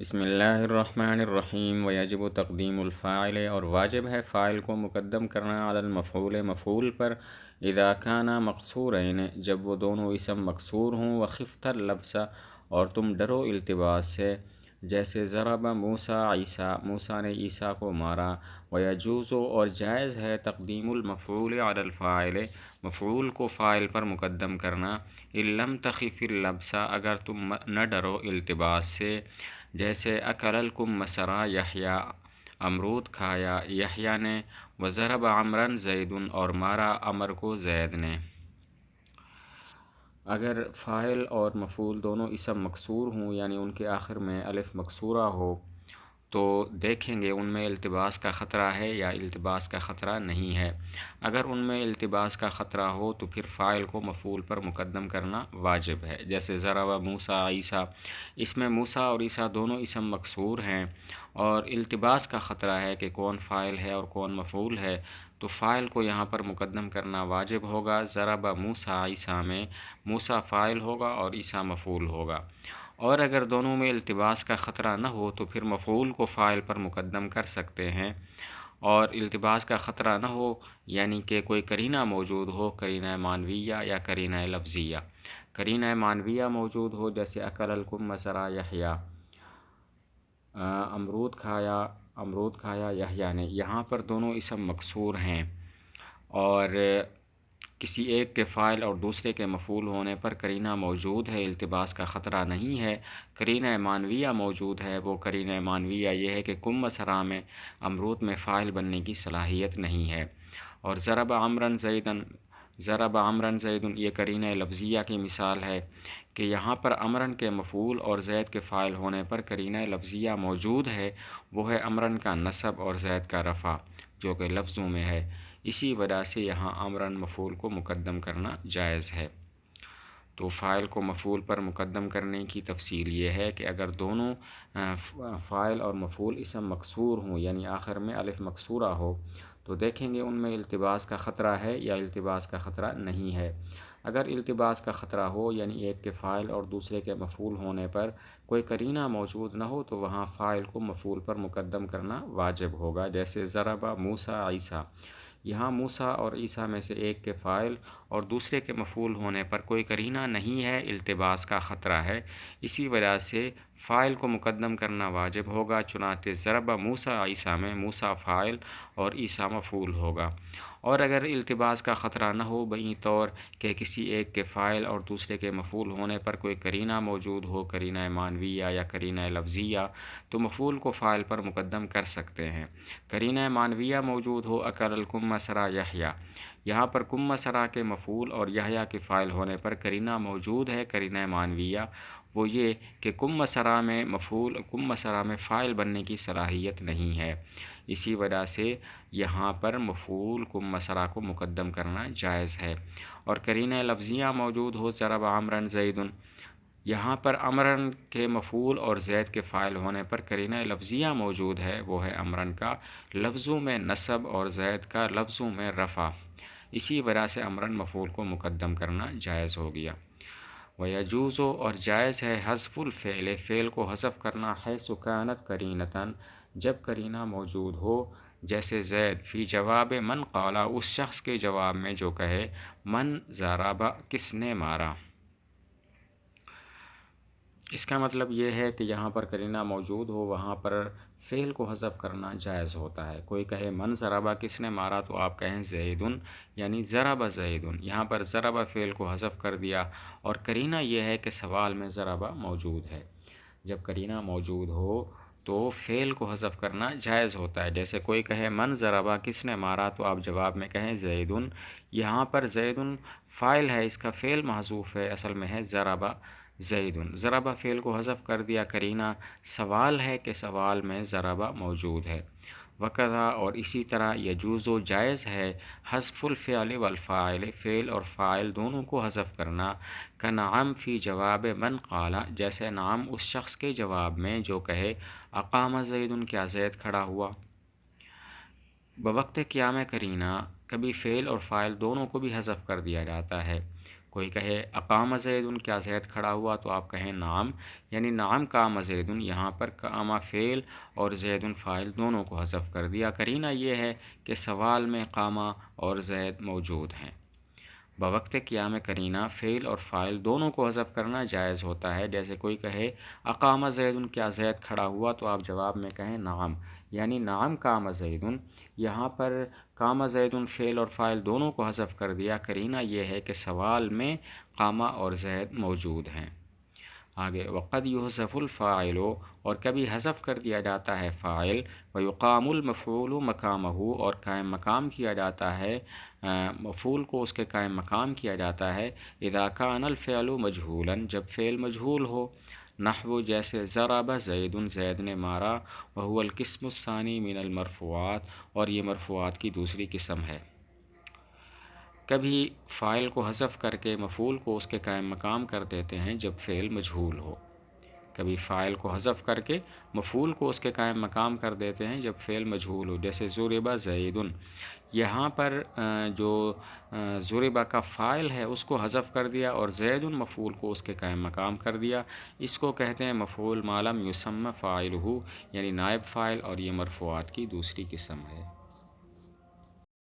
بسم اللہ الرحمن الرحیم ویجب تقدیم الفاعل، اور واجب ہے فاعل کو مقدم کرنا علی المفعول مفعول پر، اذا کان مقصورین جب وہ دونوں اسم مقصور ہوں، وخفت اللبس اور تم ڈرو التباس سے، جیسے ضرب موسیٰ عیسیٰ، موسیٰ نے عیسیٰ کو مارا، ویجوز اور جائز ہے تقدیم المفعول علی الفاعل مفعول کو فاعل پر مقدم کرنا، ان لم تخف اللبس اگر تم نہ ڈرو التباس سے، جیسے اکل الکم یحییٰ امرود کھایا یحییٰ نے، وضرب عمرا زید اور مارا عمر کو زید نے۔ اگر فاعل اور مفعول دونوں اسم مکسور ہوں، یعنی ان کے آخر میں الف مکسورہ ہو، تو دیکھیں گے ان میں التباس کا خطرہ ہے یا التباس کا خطرہ نہیں ہے۔ اگر ان میں التباس کا خطرہ ہو تو پھر فاعل کو مفعول پر مقدم کرنا واجب ہے، جیسے ضرب موسیٰ عیسیٰ، اس میں موسیٰ اور عیسیٰ دونوں اسم مکسور ہیں اور التباس کا خطرہ ہے کہ کون فاعل ہے اور کون مفعول ہے، تو فاعل کو یہاں پر مقدم کرنا واجب ہوگا۔ ضرب موسیٰ عیسیٰ میں موسیٰ فاعل ہوگا اور عیسیٰ مفعول ہوگا۔ اور اگر دونوں میں التباس کا خطرہ نہ ہو تو پھر مفعول کو فاعل پر مقدم کر سکتے ہیں، اور التباس کا خطرہ نہ ہو یعنی کہ کوئی قرینہ موجود ہو، قرینہ معنویہ یا قرینہ لفظیہ۔ قرینہ معنویہ موجود ہو جیسے اکل الکم یحییٰ، امرود کھایا یحییٰ نے، یہاں پر دونوں اسم مکسور ہیں اور کسی ایک کے فاعل اور دوسرے کے مفعول ہونے پر قرینہ موجود ہے، التباس کا خطرہ نہیں ہے۔ قرینہ معنویہ موجود ہے، وہ قرینہ معنویہ یہ ہے کہ کم مسرا میں امرود میں فاعل بننے کی صلاحیت نہیں ہے۔ اور ضرب عمرا زید یہ قرینہ لفظیہ کی مثال ہے کہ یہاں پر عمرن کے مفعول اور زید کے فاعل ہونے پر قرینہ لفظیہ موجود ہے، وہ ہے عمرن کا نصب اور زید کا رفع جو کہ لفظوں میں ہے، اسی وجہ سے یہاں عمرن مفعول کو مقدم کرنا جائز ہے۔ تو فاعل کو مفعول پر مقدم کرنے کی تفصیل یہ ہے کہ اگر دونوں فاعل اور مفعول اسم مکسور ہوں، یعنی آخر میں الف مکسورہ ہو، تو دیکھیں گے ان میں التباس کا خطرہ ہے یا التباس کا خطرہ نہیں ہے۔ اگر التباس کا خطرہ ہو یعنی ایک کے فاعل اور دوسرے کے مفعول ہونے پر کوئی قرینہ موجود نہ ہو، تو وہاں فاعل کو مفعول پر مقدم کرنا واجب ہوگا، جیسے ضرب موسیٰ عیسیٰ، یہاں موسیٰ اور عیسیٰ میں سے ایک کے فاعل اور دوسرے کے مفعول ہونے پر کوئی قرینہ نہیں ہے، التباس کا خطرہ ہے، اسی وجہ سے فاعل کو مقدم کرنا واجب ہوگا، چنانچہ ضرب موسیٰ عیسیٰ میں موسیٰ فاعل اور عیسیٰ مفعول ہوگا۔ اور اگر التباس کا خطرہ نہ ہو بئی طور کہ کسی ایک کے فاعل اور دوسرے کے مفعول ہونے پر کوئی قرینہ موجود ہو، قرینہ معنویہ یا قرینہ لفظیہ، تو مفعول کو فاعل پر مقدم کر سکتے ہیں۔ قرینہ معنویہ موجود ہو، اکل الکم یحییٰ، یہاں پر کم کے مفعول اور یحییٰ کے فاعل ہونے پر قرینہ موجود ہے، قرینہ معنویہ، وہ یہ کہ کم میں فاعل بننے کی صلاحیت نہیں ہے، اسی وجہ سے یہاں پر مفعول کم کو مقدم کرنا جائز ہے۔ اور قرینہ لفظیہ موجود ہو، ضرب عمرا زید، یہاں پر عمرن کے مفعول اور زید کے فاعل ہونے پر قرینہ لفظیہ موجود ہے، وہ ہے عمرن کا لفظوں میں نصب اور زید کا لفظوں میں رفع، اسی وجہ سے عمرن مفعول کو مقدم کرنا جائز ہو گیا۔ وَيَجُوزُ اور جائز ہے حذف الفعل، فعل کو حذف کرنا، حیث کانت قرینتاً جب قرینہ موجود ہو، جیسے زید فی جواب من قال اس شخص کے جواب میں جو کہے من ضرب کس نے مارا۔ اس کا مطلب یہ ہے کہ یہاں پر قرینہ موجود ہو وہاں پر فعل کو حذف کرنا جائز ہوتا ہے۔ کوئی کہے من ضربہ کس نے مارا تو آپ کہیں زیدن، یعنی ضرب زیدن، یہاں پر ضرب فعل کو حذف کر دیا، اور قرینہ یہ ہے کہ سوال میں ضربہ موجود ہے۔ جب قرینہ موجود ہو تو فعل کو حذف کرنا جائز ہوتا ہے، جیسے کوئی کہے من ضربہ کس نے مارا تو آپ جواب میں کہیں زیدن، یہاں پر زیدن فاعل ہے، اس کا فعل محذوف ہے، اصل میں ہے ضربہ زیدن، ضربہ فعل کو حذف کر دیا، قرینہ سوال ہے کہ سوال میں ضربہ موجود ہے۔ وکذا اور اسی طرح یجوز و جائز ہے حذف الفعل والفاعل، فعل اور فاعل دونوں کو حذف کرنا، کنعم فی جواب من قال، جیسے نعم اس شخص کے جواب میں جو کہے اقام زید کیا زید کھڑا ہوا۔ بوقت قیام قرینہ کبھی فعل اور فاعل دونوں کو بھی حذف کر دیا جاتا ہے، کوئی کہے اقام زید، کیا زید کھڑا ہوا، تو آپ کہیں نعم، یعنی نعم قام زید، یہاں پر قام فعل اور زید فاعل دونوں کو حذف کر دیا۔ قرینہ یہ ہے کہ سوال میں قام اور زید موجود ہیں۔ بوقت قیام قرینہ فعل اور فاعل دونوں کو حذف کرنا جائز ہوتا ہے۔ جیسے کوئی کہے اقام زید، کیا زید کھڑا ہوا، تو آپ جواب میں کہیں نعم، یعنی نعم قام زید، یہاں پر قام زید فعل اور فاعل دونوں کو حذف کر دیا۔ قرینہ یہ ہے کہ سوال میں قام اور زید موجود ہیں۔ آگے وقد یحذف الفاعل، اور کبھی حذف کر دیا جاتا ہے فاعل، ویقام المفعول مقامہ، اور قائم مقام کیا جاتا ہے مفعول کو اس کے قائم مقام کیا جاتا ہے، اذا کان الفعل مجہولا، جب فعل مجہول ہو، نحو جیسے ضرب زید، زید نے مارا، وہو القسم الثانی من المرفوعات، اور یہ مرفوعات کی دوسری قسم ہے۔ کبھی فاعل کو حذف کر کے مفعول کو اس کے قائم مقام کر دیتے ہیں جب فعل مجہول ہو۔ کبھی فاعل کو حذف کر کے مفعول کو اس کے قائم مقام کر دیتے ہیں جب فعل مجہول ہو، جیسے ضرب زید، یہاں پر جو ضرب کا فاعل ہے اس کو حذف کر دیا اور زید مفعول کو اس کے قائم مقام کر دیا، اس کو کہتے ہیں مفعول ما لم یسمی فاعلہ، یعنی نائب فاعل، اور یہ مرفوعات کی دوسری قسم ہے۔